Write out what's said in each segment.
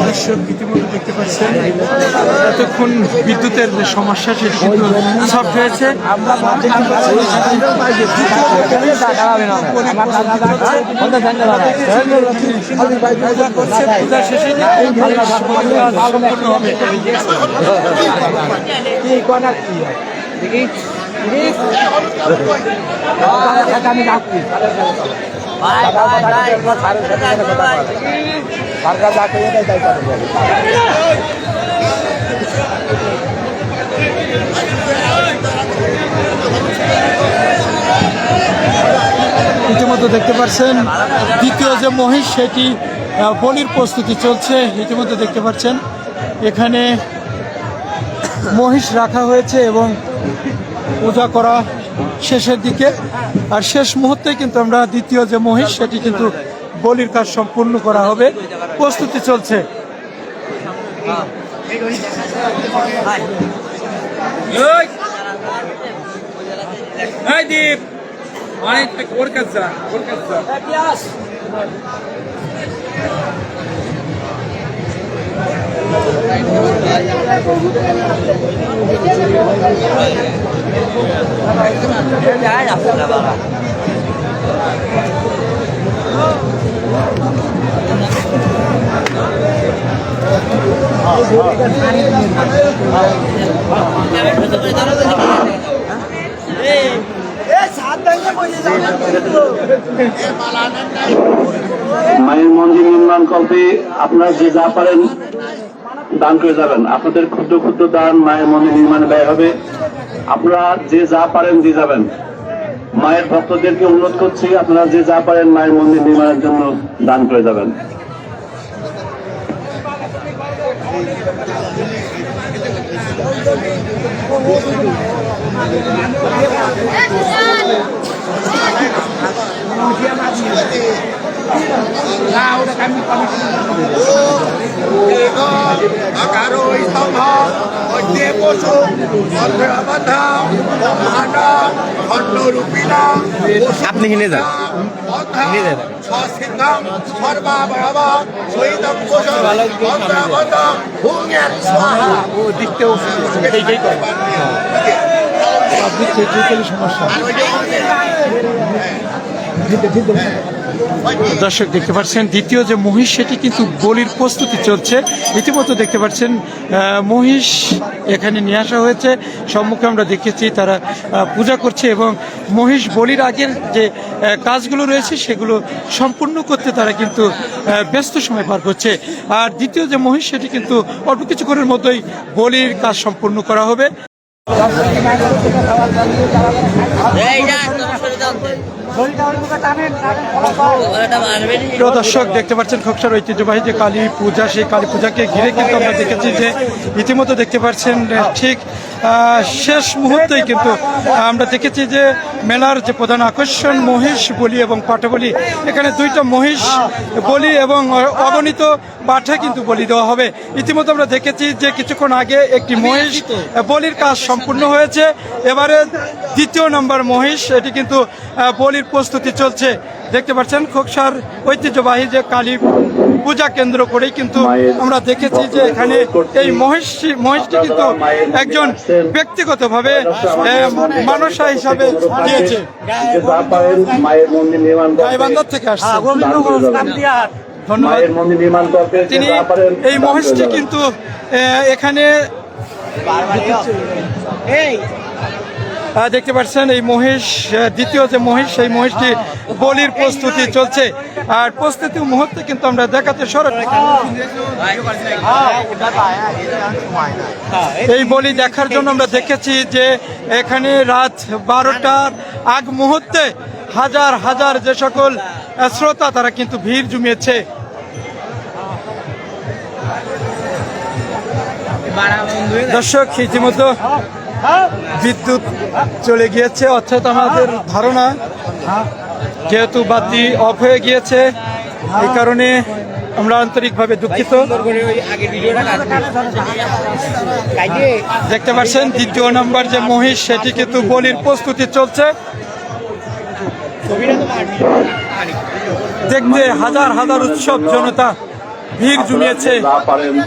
দর্শক ইতিমধ্যে দেখতে পাচ্ছেন এতক্ষণ বিদ্যুতের যে সমস্যা সেটি কিন্তু সলভ হয়েছে। পূজা শেষে সম্পূর্ণ হবে। ইতিমধ্যে দেখতে পাচ্ছেন দ্বিতীয় যে মহিষ সেটি বলির প্রস্তুতি চলছে। ইতিমধ্যে দেখতে পাচ্ছেন এখানে মহিষ রাখা হয়েছে এবং পূজা করা শেষের দিকে, আর শেষ মুহূর্তে কিন্তু আমরা দ্বিতীয় যে মহিষ সেটি কিন্তু বলির কাজ সম্পূর্ণ করা হবে, প্রস্তুতি চলছে। মায়ের মন্দির নির্মাণ কল্পে আপনারা যে যা পারেন দান করে যাবেন। আপনাদের ক্ষুদ্র ক্ষুদ্র দান মায়ের মন্দির নির্মাণে ব্যয় হবে। আপনারা যে যা পারেন দিয়ে যাবেন। মায়ের ভক্তদেরকে অনুরোধ করছি আপনারা যে যা পারেন মায়ের মন্দির নির্মাণের জন্য দান করে যাবেন। আপনি কিনে যান সমস্যা। দর্শক দেখতে পাচ্ছেন দ্বিতীয় যে মহিষ সেটি কিন্তু বলির প্রস্তুতি চলছে। ইতিমধ্যে দেখতে পাচ্ছেন মহিষ এখানে নিয়ে আসা হয়েছে, সম্মুখে আমরা দেখেছি তারা পূজা করছে এবং মহিষ বলির আগের যে কাজগুলো রয়েছে সেগুলো সম্পূর্ণ করতে তারা কিন্তু ব্যস্ত সময় পার করছে। আর দ্বিতীয় যে মহিষ সেটি কিন্তু অল্প কিছুক্ষণের মধ্যেই বলির কাজ সম্পূর্ণ করা হবে। দর্শক দেখতে পাচ্ছেন খোকসার ঐতিহ্যবাহী যে কালী পূজা, সেই কালী পূজাকে ঘিরে কিন্তু আমরা দেখেছি যে ইতিমধ্যে দেখতে পাচ্ছেন ঠিক শেষ মুহূর্তেই কিন্তু আমরা দেখেছি যে মেলার যে প্রধান আকর্ষণ মহিষ বলি এবং পাঠা বলি, এখানে দুইটা মহিষ বলি এবং অগণিত পাঠা কিন্তু বলি দেওয়া হবে। ইতিমধ্যে আমরা দেখেছি যে কিছুক্ষণ আগে একটি মহিষ বলির কাজ সম্পূর্ণ হয়েছে, এবারে দ্বিতীয় নম্বর মহিষ এটি কিন্তু বলির প্রস্তুতি চলছে। দেখতে পাচ্ছেন খোকসার ঐতিহ্যবাহী যে কালী পূজা কেন্দ্র করেই কিন্তু আমরা দেখেছি যে এখানে এই মহিষটি কিন্তু একজন ব্যক্তিগতভাবে মানুষা হিসাবে দিয়েছে, গাইবান্ধার থেকে আসছে। ধন্যবাদ। তিনি এই মহিষটি কিন্তু এখানে দেখতে পাচ্ছেন এই মহিষ দ্বিতীয় যে মহিষ সেই মহিষটি বলির প্রস্তুতি চলছে, আর প্রস্তুতি মুহূর্তে কিন্তু আমরা দেখাতে এই বলি দেখার জন্য আমরা দেখেছি যে এখানে রাত 12টার আগ মুহূর্তে হাজার হাজার যে সকল শ্রোতা তারা কিন্তু ভিড় জমিয়েছে। দর্শক ইতিমধ্যে বিদ্যুৎ চলে গিয়েছে, অর্থাৎ আমাদের ধারণা যেহেতু বাতি অফ হয়ে গিয়েছে এই কারণে আমরা আন্তরিকভাবে দুঃখিত। দেখতে পাচ্ছেন দ্বিতীয় নম্বর যে মহিষ সেটি কিন্তু বলির প্রস্তুতি চলছে। দেখতে হাজার হাজার উৎসব জনতা ভিড় জমিয়েছে।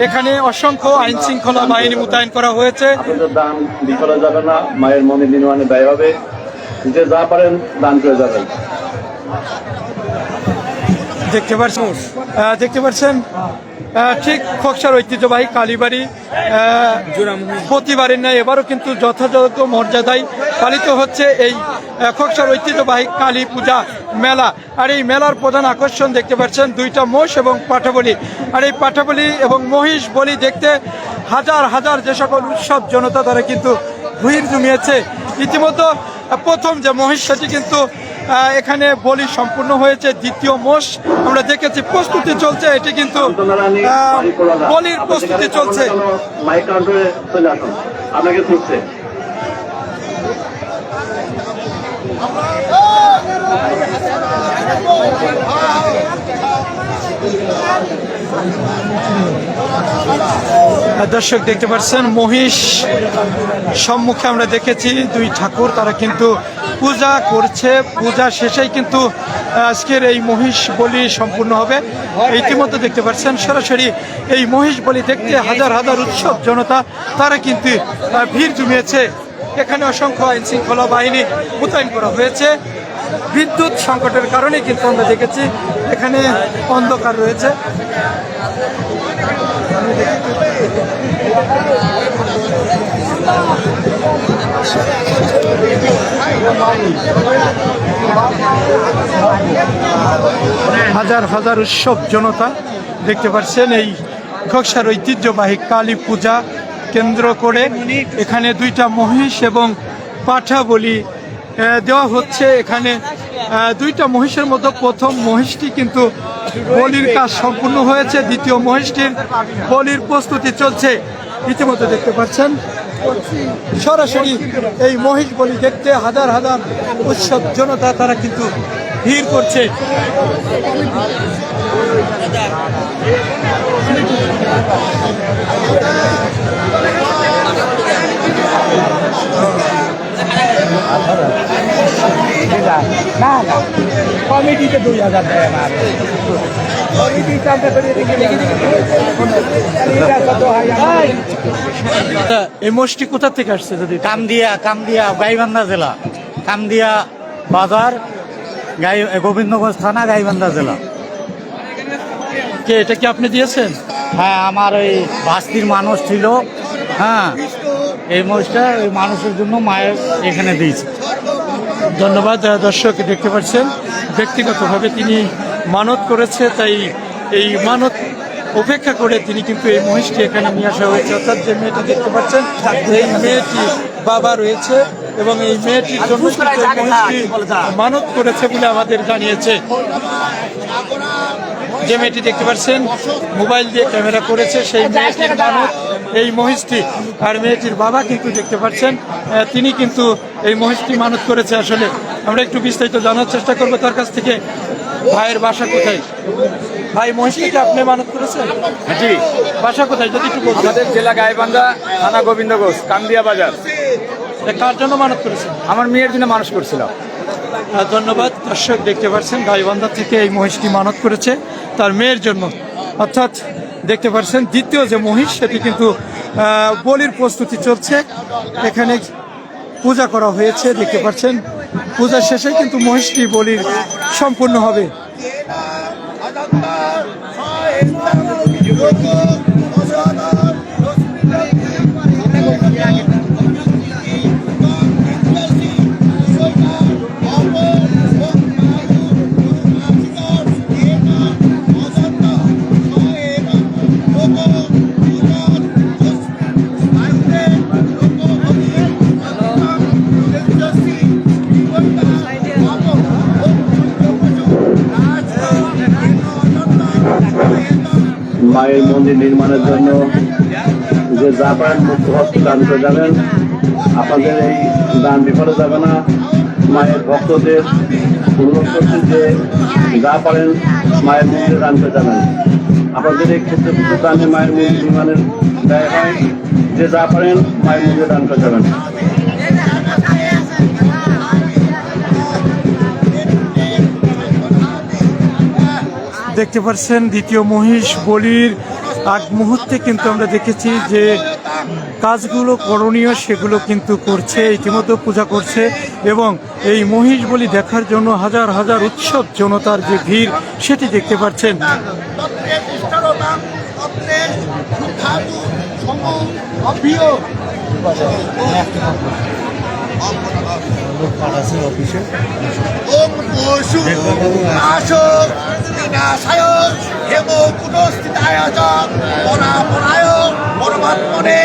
এখানে অসংখ্য আইন শৃঙ্খলা বাহিনী মোতায়েন করা হয়েছে। আপনাদের দান বিফলে যাবে না, মায়ের মন্দির নির্মাণে ব্যয় হবে। যে যা পারেন দান করে যাবেন। দেখতে পাচ্ছেন ঠিক খোকসার ঐতিহ্যবাহী কালীবাড়ি প্রতিবারের ন্যায় এবারও কিন্তু যথাযথ মর্যাদায় পালিত হচ্ছে এই খোকসার ঐতিহ্যবাহী কালী পূজা মেলা। আর এই মেলার প্রধান আকর্ষণ দেখতে পাচ্ছেন দুইটা মোষ এবং পাঠাবলি। আর এই পাঠাবলি এবং মহিষ বলি দেখতে হাজার হাজার যে সকল উৎসব জনতা তারা কিন্তু ভিড় জমিয়েছে। ইতিমধ্যে প্রথম যে মহিষ সেটি কিন্তু এখানে বলি সম্পূর্ণ হয়েছে। দ্বিতীয় মোষ আমরা দেখেছি প্রস্তুতি চলছে, এটি কিন্তু বলির প্রস্তুতি চলছে। আপনাকে খুঁজছে। দর্শক দেখতে পাচ্ছেন মহিষ সম্মুখে আমরা দেখেছি দুই ঠাকুর তারা কিন্তু পূজা করছে। পূজা শেষেই কিন্তু আজকের এই মহিষ বলি সম্পূর্ণ হবে। ইতিমধ্যে দেখতে পাচ্ছেন সরাসরি এই মহিষ বলি দেখতে হাজার হাজার উৎসব জনতা তারা কিন্তু ভিড় জমিয়েছে। এখানে অসংখ্য আইন শৃঙ্খলা বাহিনী মোতায়েন করা হয়েছে। বিদ্যুৎ সংকটের কারণে কিন্তু আমরা দেখেছি এখানে অন্ধকার রয়েছে। হাজার হাজার উৎসব জনতা দেখতে পাচ্ছেন এই খোকসার ঐতিহ্যবাহী কালী পূজা কেন্দ্র করে এখানে দুইটা মহিষ এবং পাঠা বলি দেওয়া হচ্ছে। এখানে দুইটা মহিষের মধ্যে প্রথম মহিষটি কিন্তু বলির কাজ সম্পূর্ণ হয়েছে, দ্বিতীয় মহিষটির বলির প্রস্তুতি চলছে। ইতিমধ্যে দেখতে পাচ্ছেন সরাসরি এই মহিষ বলি দেখতে হাজার হাজার উৎসব জনতা তারা কিন্তু ভিড় করছে। না না কমিটিতে 2000 টাকা না এই মোষটি কোথা থেকে আসছে? যদি কামদিয়া গাইবান্ধা জেলা, কামদিয়া বাজার, গোবিন্দগঞ্জ থানা, গাইবান্ধা জেলা। কে এটা কি আপনি দিয়েছেন? হ্যাঁ, আমার ওই বাস্তির মানুষ ছিল। হ্যাঁ, এই মোষটা ওই মানুষের জন্য মায়ের এখানে দিয়েছে। ধন্যবাদ। দর্শক দেখতে পাচ্ছেন ব্যক্তিগতভাবে তিনি মানত করেছে, তাই এই মানত উপেক্ষা করে তিনি কিন্তু এই মহিষটি এখানে নিয়ে আসা হয়েছে। অর্থাৎ যে মেয়েটি দেখতে পাচ্ছেন এই মেয়েটি বাবা রয়েছে এবং এই মেয়েটির জন্য মহিষটি মানত করেছে বলে আমাদের জানিয়েছে। যে মেয়েটি দেখতে পাচ্ছেন মোবাইল দিয়ে ক্যামেরা করেছে সেই মেয়েটির মানত এই মহিষটি। আর মেয়েটির বাবা কিন্তু দেখতে পাচ্ছেন তিনি কিন্তু এই মহিষটি মানত করেছে। আসলে আমরা একটু বিস্তারিত জানার চেষ্টা করবো তার কাছ থেকে। ভাইয়ের বাসা কোথায়? ভাই, মহিষটিকে আপনি মানত করেছেন? জি। বাসা কোথায় যদি একটু বলতেন? আমাদের জেলা গাইবান্ধা, থানা গোবিন্দগঞ্জ, কামদিয়া বাজার। কার জন্য মানত করেছেন? আমার মেয়ের জন্য মানুষ করছিল। ধন্যবাদ। দর্শক দেখতে পাচ্ছেন গাইবান্ধা থেকে এই মহিষটি মানত করেছে তার মেয়ের জন্য। অর্থাৎ দেখতে পাচ্ছেন দ্বিতীয় যে মহিষ সেটি কিন্তু বলির প্রস্তুতি চলছে। এখানে পূজা করা হয়েছে দেখতে পাচ্ছেন। পূজা শেষে কিন্তু মহিষটি বলির সম্পূর্ণ হবে। মায়ের মন্দির নির্মাণের জন্য যে যা পারেন মুক্ত হস্তে দান করে যাবেন। আপনাদের এই দান বিফলে যাবে না। মায়ের ভক্তদের অনুরোধ করছি যে যা পারেন মায়ের মন্দিরে দান করে যাবেন। আপনাদের এই ক্ষেত্রে কিছু দানে মায়ের মন্দির নির্মাণের ব্যয় হয়। যে যা পারেন মায়ের মন্দিরে দান করে যাবেন। দেখতে পাচ্ছেন দ্বিতীয় মহিষ বলির আগ মুহূর্তে কিন্তু আমরা দেখেছি যে কাজগুলো করণীয় সেগুলো কিন্তু করছে, ইতিমধ্যে পূজা করছে এবং এই মহিষ বলি দেখার জন্য হাজার হাজার উৎসব জনতার যে ভিড় সেটি দেখতে পাচ্ছেন। ওম পশু নাশক বিনাশায় হেম কুটস্থিতায় চ পরাপরায় পরমাত্মনে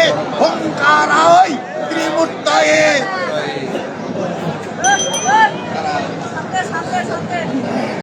ওঙ্কারায় ত্রিমূর্তয়ে